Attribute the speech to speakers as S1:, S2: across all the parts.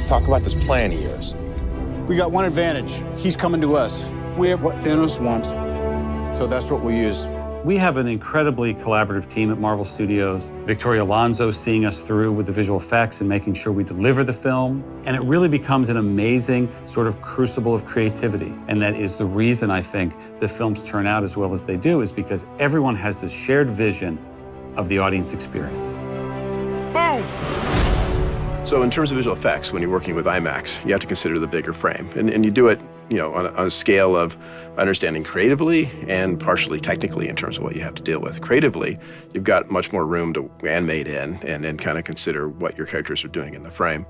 S1: talk about this plan of yours.
S2: We got one advantage. He's coming to us. We have what Thanos wants, so that's what we use.
S3: We have an incredibly collaborative team at Marvel Studios. Victoria Alonso seeing us through with the visual effects and making sure we deliver the film. And it really becomes an amazing sort of crucible of creativity. And that is the reason I think the films turn out as well as they do, is because everyone has this shared vision of the audience experience.
S4: Boom! So in terms of visual effects, when you're working with IMAX, you have to consider the bigger frame. And you do it, on a scale of understanding creatively and partially technically in terms of what you have to deal with. Creatively, you've got much more room to animate in and then kind of consider what your characters are doing in the frame.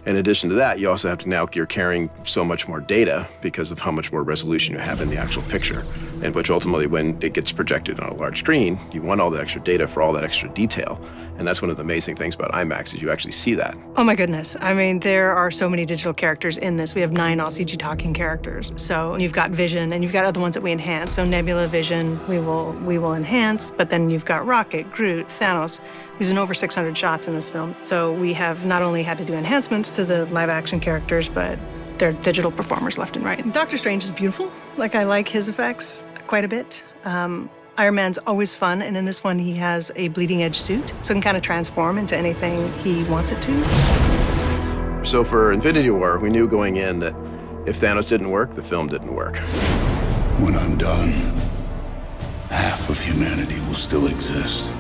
S4: In addition to that, you also have to you're carrying so much more data because of how much more resolution you have in the actual picture, and which ultimately, when it gets projected on a large screen, you want all that extra data for all that extra detail. And that's one of the amazing things about IMAX is you actually see that.
S5: Oh my goodness. I mean, there are so many digital characters in this. We have 9 all CG talking characters. So you've got Vision, and you've got other ones that we enhance. So Nebula, Vision, we will enhance, but then you've got Rocket, Groot, Thanos, who's in over 600 shots in this film. So we have not only had to do enhancements to the live action characters, but they're digital performers left and right. And Doctor Strange is beautiful. Like, I like his effects quite a bit. Iron Man's always fun, and in this one he has a bleeding edge suit, so it can kind of transform into anything he wants it to.
S4: So for Infinity War, we knew going in that if Thanos didn't work, the film didn't work.
S6: When I'm done, half of humanity will still exist.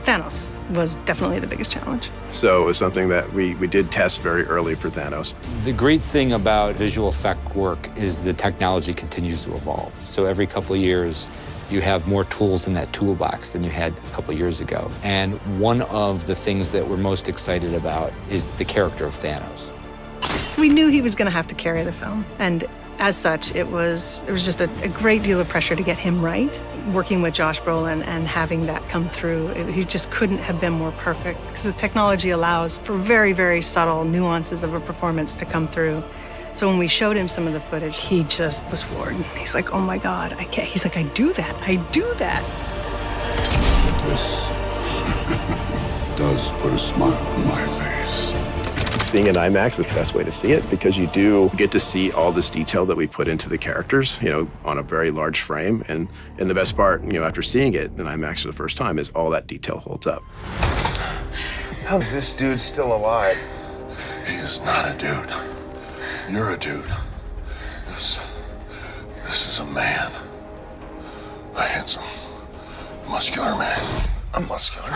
S5: Thanos was definitely the biggest challenge.
S4: So it was something that we did test very early for Thanos.
S7: The great thing about visual effect work is the technology continues to evolve. So every couple of years, you have more tools in that toolbox than you had a couple of years ago. And one of the things that we're most excited about is the character of Thanos.
S5: We knew he was going to have to carry the film, and as such, it was just a great deal of pressure to get him right. Working with Josh Brolin and having that come through, he just couldn't have been more perfect, because the technology allows for very, very subtle nuances of a performance to come through. So when we showed him some of the footage, he just was floored. He's like, oh my God, I can't. He's like, I do that.
S6: This does put a smile on my face.
S4: Seeing in IMAX is the best way to see it, because you do get to see all this detail that we put into the characters, on a very large frame. And the best part, after seeing it in IMAX for the first time, is all that detail holds up.
S1: How is this dude still alive?
S6: He is not a dude. You're a dude. This is a man. A handsome, muscular man.
S1: I'm muscular.